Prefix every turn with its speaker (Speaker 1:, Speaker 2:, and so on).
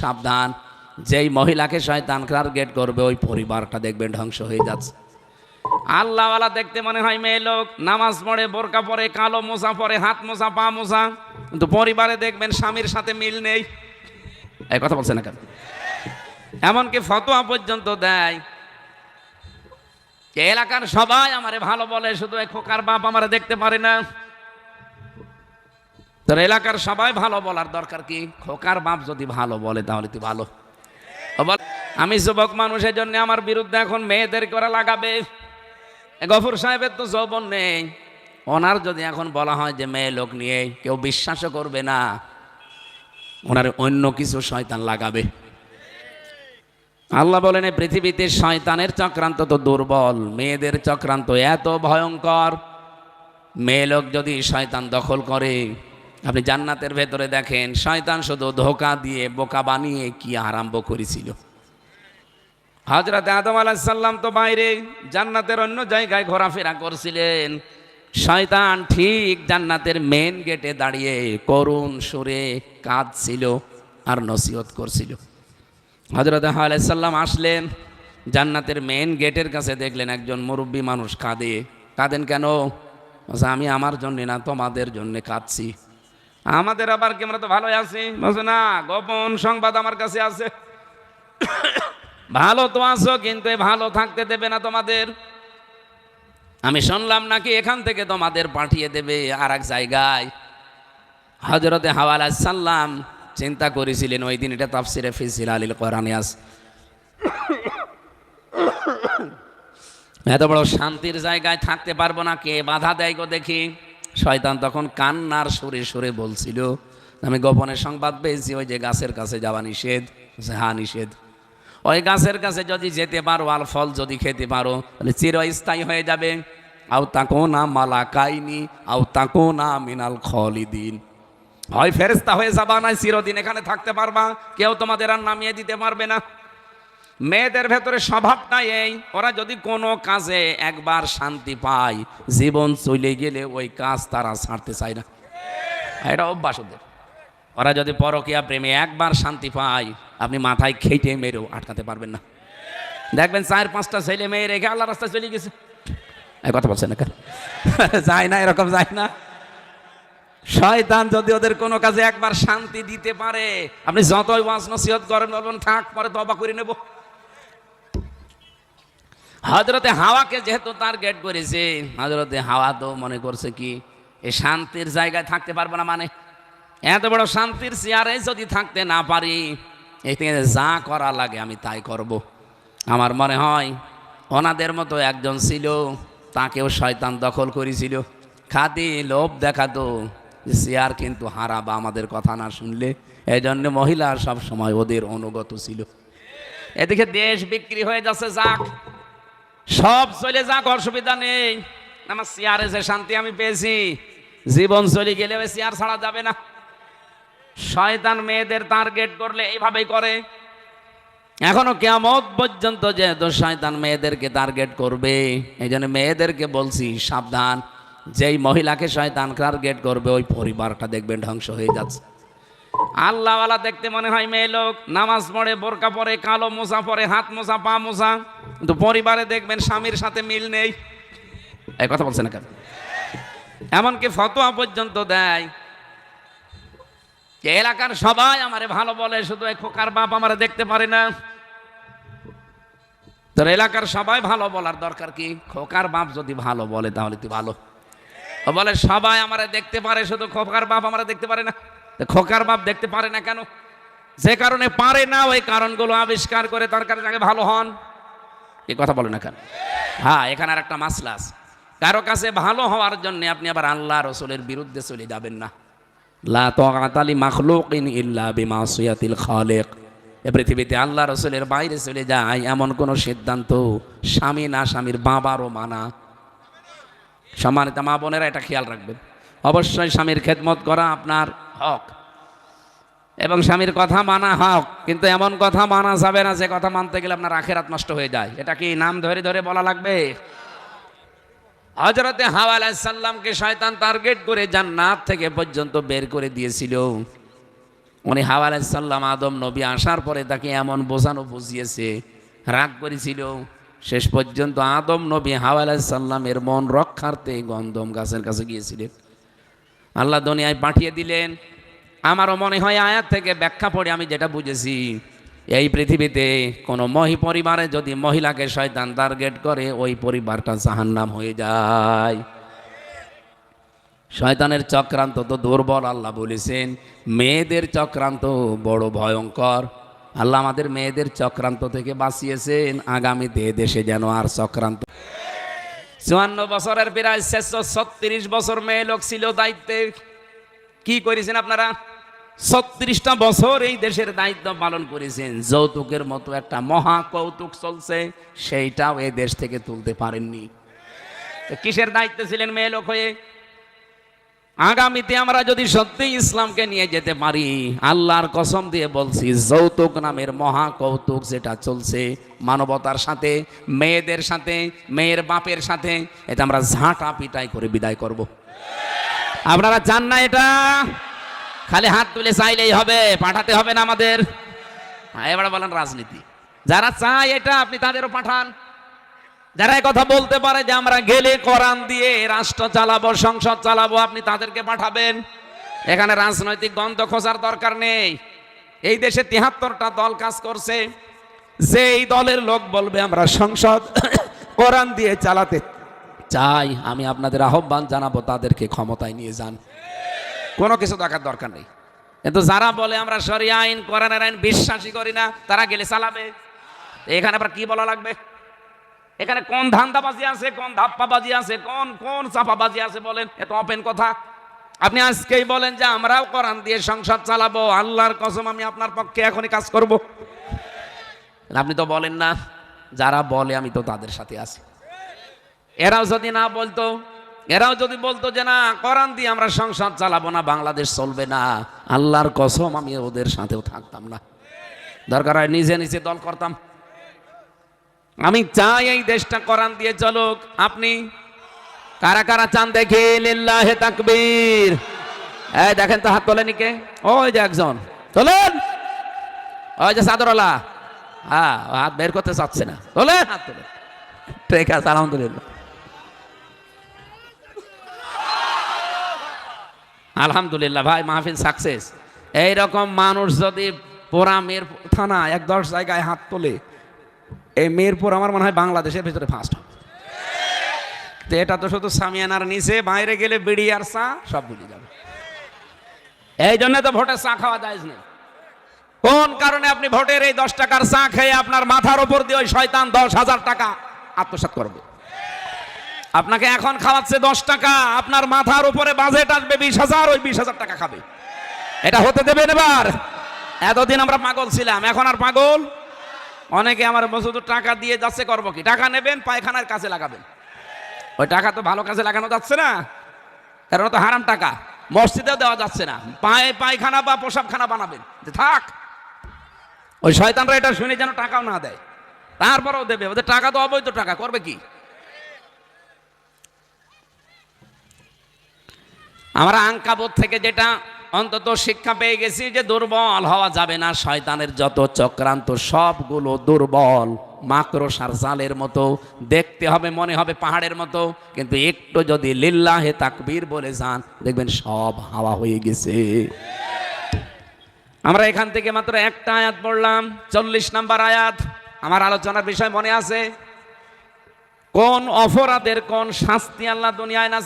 Speaker 1: সাবধান, যেই মহিলাকে শয়তান টার্গেট করবে ওই পরিবারটা দেখবেন ধ্বংস হয়ে যাচ্ছে। আল্লাহওয়ালা দেখতে মনে হয় মেয়ে লোক, নামাজ পড়ে, বোরকা পরে, কালো মোজা পরে, হাত মোজা, পা মোজা, কিন্তু পরিবারে দেখবেন স্বামীর সাথে মিল নেই। এই কথা বলছে না কেন? এমনকি ফতোয়া পর্যন্ত দেয়, এলাকার সবাই আমারে ভালো বলে, শুধু এই খোকার বাপ আমারে দেখতে পারে না। তোর এলাকার সবাই ভালো বলার দরকার কি? খোকার বাপ যদি ভালো বলে তাহলে তুই ভালো। আমি যুবক মানুষের জন্য আমার বিরুদ্ধে এখন মেয়েদের করা লাগাবে। গফুর সাহেবের তো যৌবন নেই, ওনার যদি এখন বলা হয় যে মেয়ে লোক নিয়ে, কেউ বিশ্বাসও করবে না, ওনার অন্য কিছু শয়তান লাগাবে। আল্লাহ বলেন এই পৃথিবীতে শয়তানের চক্রান্ত তো দুর্বল, মেয়েদের চক্রান্ত এত ভয়ঙ্কর। মেয়ে লোক যদি শয়তান দখল করে, আপনি জান্নাতের ভেতরে দেখেন শয়তান শুধু ধোঁকা দিয়ে বোকা বানিয়ে কি আরম্ভ করেছিল। হযরত আদম আলাইহিস সালাম তো বাইরে জান্নাতের অন্য জায়গায় ঘোরাফেরা করছিলেন, শয়তান ঠিক জান্নাতের মেন গেটে দাঁড়িয়ে করুণ সুরে কাঁদছিল আর নসিহত করছিল। হযরত হাওয়া আলাইহিস সালাম আসলেন, জান্নাতের মেন গেটের কাছে দেখলেন একজন মুরব্বী মানুষ কাঁদে। কাঁদেন কেন? আমি আমার জন্য না, তোমাদের জন্য কাঁদছি। আমাদের আবার কি, আমরা তো ভালোই আছি। বলছে না, গোপন সংবাদ আমার কাছে আছে। ভালো তো আছো, কিন্তু ভালো থাকতে দেবে না তোমাদের। আমি শুনলাম নাকি এখান থেকে তোমাদের পাঠিয়ে দেবে আর এক জায়গায়। হযরতে হাওয়া আলাইহিস সালাম চিন্তা করেছিলেন ওই দিন, এটা তাফসিরে ফি জিলালিল কোরআনে আছে, এত বড় শান্তির জায়গায় থাকতে পারবো না, কে বাধা দেয় গো দেখি। শয়তান তখন কান্নার সুরে সুরে বলছিল, আমি গোপনে সংবাদ পেয়েছি ওই যে গাছের কাছে যাওয়া নিষেধ। হ্যাঁ নিষেধ। ওই গাছের কাছে যদি যেতে পারো আর ফল যদি খেতে পারো তাহলে চিরস্থায়ী হয়ে যাবে। আও তাকুনা মালাকাইনি আও তাকুনা মিনাল খালিদিন, হয় ফেরেশতা হয়ে যাবা, না চিরদিন এখানে থাকতে পারবা, কেউ তোমাদের আর নামিয়ে দিতে পারবে না। মেয়েদের ভেতরে স্বভাবটাই এই, ওরা যদি কোনো কাজে একবার শান্তি পায়, জীবন চলে গেলে ওই কাজ তারা ছাড়তে চায় না। এটা অভ্যাস ওদের। ওরা যদি পরকীয়া প্রেমে একবার শান্তি পায়, আপনি মাথায় খেটে মেরেও আটকাতে পারবেন না। দেখবেন 4-5টা ছেলে মেয়ে রেখে আল্লাহ রাস্তায় চলে গেছে। এই কথা বলছেন না কেন? যায় না, এরকম যায় না। শয়তান যদি ওদের কোনো কাজে একবার শান্তি দিতে পারে, আপনি যতই ওয়াজ নসিহত করেন, বলবেন থাক পরে তওবা করে নেব। হযরতে হাওয়াকে যেহেতু টার্গেট করেছে, হযরতে হাওয়া তো মনে করছে কি এই শান্তির জায়গায় থাকতে পারবো না, মানে এত বড় শান্তির চেয়ারে যদি থাকতে না পারি, এই থেকে যা করা লাগে আমি তাই করব। আমার মনে হয় ওনাদের মতো একজন ছিল, তাকেও শয়তান দখল করেছিল, খাদি লোভ দেখাতো চেয়ার কিন্তু হারাবা আমাদের কথা না শুনলে। এই জন্য মহিলা সব সময় ওদের অনুগত ছিল। এদিকে দেশ বিক্রি হয়ে যাচ্ছে, যাক সব চলে যাক, অসুবিধা নেই, আমার চেয়ারে যে শান্তি আমি পেয়েছি, জীবন চলে গেলে ওই চেয়ার ছাড়া যাবে না। শয়তান মেয়েদের টার্গেট করলে এইভাবেই করে। এখনো কিয়ামত পর্যন্ত যেহেতু শয়তান মেয়েদেরকে টার্গেট করবে, এই জন্য মেয়েদেরকে বলছি সাবধান, যেই মহিলাকে শয়তান টার্গেট করবে ওই পরিবারটা দেখবেন ধ্বংস হয়ে যাচ্ছে। আল্লাহওয়ালা দেখতে মনে হয় মেয়ে লোক, নামাজ পড়ে, বোরকা পরে, কালো মোজা পরে, হাত মোজা, পা মোজা, কিন্তু পরিবারে দেখবেন স্বামীর সাথে মিল নেই। এই কথা বলছে না কেন? এমনকি ফতোয়া পর্যন্ত দেয়, এলাকার সবাই আমারে ভালো বলে, শুধু এই খোকার বাপ আমারে দেখতে পারে না। তোর এলাকার সবাই ভালো বলার দরকার কি? খোকার বাপ যদি ভালো বলে তাহলে তুই ভালো। বলে সবাই আমারে দেখতে পারে, শুধু খোকার বাপ আমারে দেখতে পারে না। খোকার বাপ দেখতে পারে না কেন? যে কারণে পারে না, ওই কারণগুলো আবিষ্কার করে তার কাছে আগে ভালো হন। এই কথা বলে না কেন? হ্যাঁ, এখানে আর একটা মাসলা আছে। কারো কাছে ভালো হওয়ার জন্য আপনি আবার আল্লাহ রসুলের বিরুদ্ধে চলে যাবেন না। লা তাআতা লি মাখলুকিন ইল্লা বিমাসিয়াতিল খালিক। এ পৃথিবীতে আল্লাহ রসুলের বাইরে চলে যায় এমন কোন সিদ্ধান্ত স্বামী না স্বামীর বাবারও মানা। সম্মানিত মা বোনেরা, এটা খেয়াল রাখবেন। অবশ্যই স্বামীর খেদমত করা আপনার হক এবং স্বামীর কথা মানা হক, কিন্তু এমন কথা মানা যাবে না যে কথা মানতে গেলে আপনার আখিরাত নষ্ট হয়ে যায়। এটা কি নাম ধরে ধরে বলা লাগবে? হযরতে হাওয়া আলাইহিস সালামকে শয়তান টার্গেট করে জান্নাত থেকে পর্যন্ত বের করে দিয়েছিল। উনি হাওয়া আলাইহিস সালাম আদম নবী আসার পরে তাকে এমন বোঝানো বুঝিয়েছে, রাগ করেছিল। শেষ পর্যন্ত আদম নবী হাওয়া আলাইহিস সালামের মন রক্ষার্থে গন্ধম গাছের কাছে গিয়েছিলেন। আল্লাহ দুনিয়ায় পাঠিয়ে দিলেন। আমারও মনে হয় আয়াত থেকে ব্যাখ্যা পড়ে আমি যেটা বুঝেছি, এই পৃথিবীতে কোনো পরিবারে যদি মহিলাকে শয়তান টার্গেট করে, ওই পরিবারটা জাহান্নাম হয়ে যায়। শয়তানের চক্রান্ত তো দুর্বল, আল্লাহ বলেছেন। মেয়েদের চক্রান্ত বড় ভয়ঙ্কর। আল্লাহ আমাদের মেয়েদের চক্রান্ত থেকে বাঁচিয়েছেন, আগামীতে দেশে যেন আর চক্রান্ত। 54 বছরের প্রায় 636 বছর মেয়ে লোক ছিল দায়িত্বে। কি করেছেন আপনারা? 36টা বছর এই দেশের দায়িত্ব পালন করেছেন। যৌতুকের মতো একটা মহা কৌতুক চলছে, সেইটাও এই দেশ থেকে তুলতে পারেননি। কিসের দায়িত্বে ছিলেন মেয়ে লোক হয়ে? আগামীতে আমরা যদি সত্যি ইসলামকে নিয়ে যেতে পারি, আল্লাহর কসম দিয়ে বলছি, যৌতুক নামের মহা কৌতুক যেটা চলছে মানবতার সাথে, মেয়েদের সাথে, মেয়ের বাপের সাথে, এটা আমরা ঝাঁটা পিটাই করে বিদায় করব। আপনারা চান না এটা? খালি হাত তুলে চাইলেই হবে, পাঠাতে হবে না আমাদের। এবার বলেন রাজনীতি। যারা চায় এটা আপনি তাদেরও পাঠান। যারা এই কথা বলতে পারে যে আমরা গেলে কোরআন দিয়ে রাষ্ট্র চালাবো, সংসদ চালাবো, আপনি তাদেরকে পাঠাবেন। এখানে রাজনৈতিক গন্ধ খোঁজার দরকার নেই। এই দেশে 73টা দল কাজ করছে। যে এই দলের লোক বলবে আমরা সংসদ কোরআন দিয়ে চালাতে চাই, আমি আপনাদের আহ্বান জানাবো তাদেরকে ক্ষমতায় নিয়ে যান, কোনো কিছু দেখার দরকার নেই। কিন্তু যারা বলে আমরা শরিয়া আইন, কোরআনের আইন বিশ্বাসই করি না, তারা গেলে চালাবে। এখানে আবার কি বলা লাগবে? এখানে কোন ধান্দাবাজি আছে, কোন ধাপ্পাবাজি আছে, কোন কোন চাপাবাজি আছে বলেন? এত ওপেন কথা। আপনি আজকেই বলেন যে আমরাও কোরআন দিয়ে সংসদ চালাবো, আল্লাহর কসম আমি আপনার পক্ষে এখনই কাজ করব। আপনি তো বলেন না। যারা বলে আমি তো তাদের সাথে আছি। এরাও যদি না বলতো, এরাও যদি বলতো যে না কোরআন দিয়ে আমরা সংসদ চালাবো না, বাংলাদেশ চলবে না, আল্লাহর কসম আমি ওদের সাথেও থাকতাম না। দরকার হয় নিজে নিজে দল করতাম। আমি চাই এই দেশটা কোরআন দিয়ে চলুক। আপনি কারা কারা চান দেখি? লিল্লাহে তাকবীর। এই দেখেন তো হাত তোলেনি কে? ওই যে একজন তোলেন, ওই যে চাদরওয়ালা। হ্যাঁ, হাত বের করতে চাচ্ছে না, তোলে হাত তোলে। ঠিক আছে, আলহামদুলিল্লাহ, আলহামদুলিল্লাহ ভাই, মাহফিল সাকসেস। এইরকম মানুষ যদি পুরা মিরপুর থানা 10 জায়গায় হাত তোলে, এই মিরপুর আমার মনে হয় বাংলাদেশের ভিতরে ফার্স্ট হবে। তো এটা তো শুধু সামিয়ানার নিচে, বাইরে গেলে বিড়ি আর চা সব ভুলে যাবে। এই জন্য তো ভোটের চা খাওয়া জায়েজ নেই। কোন কারণে আপনি ভোটের এই 10 টাকার চা খেয়ে আপনার মাথার উপর দিয়ে ওই শয়তান 10,000 টাকা আত্মসাৎ করবে? আপনাকে এখন খাওয়াচ্ছে 10 টাকা, আপনার মাথার উপরে বাজেট আসবে 20,000, ওই 20,000 টাকা খাবে। এটা হতে দেবেন? এবার এতদিন আমরা পাগল ছিলাম, এখন আর পাগল। অনেকে আমার বছর টাকা দিয়ে যাচ্ছে, করবো কি? টাকা নেবেন, পায়খানার কাছে লাগাবেন। ওই টাকা তো ভালো কাজে লাগানো যাচ্ছে না, কারণ তো হারাম টাকা। মসজিদেও দেওয়া যাচ্ছে না, পায়খানা বা প্রসাবখানা বানাবেন, থাক। ওই শয়তানরা এটা শুনে যেন টাকাও না দেয়, তারপরেও দেবে। ওদের টাকা তো অবৈধ টাকা, করবে কি? আমরা আঙ্কাবুত থেকে যেটা অন্তত শিক্ষা পেয়ে গেছি যে দুর্বল হওয়া যাবে না। শয়তানের যত চক্রান্ত সবগুলো দুর্বল, মাকড়সার জালের মতো। দেখতে হবে, মনে হবে পাহাড়ের মতো, কিন্তু একটু যদি লিল্লাহে তাকবীর বলে যান, দেখবেন সব হাওয়া হয়ে গেছে। আমরা এখান থেকে মাত্র একটা আয়াত পড়লাম, 40 নম্বর আয়াত। আমার আলোচনার বিষয় মনে আছে? কোন অপরাধের কোন শাস্তি আল্লাহ দুনিয়ায় না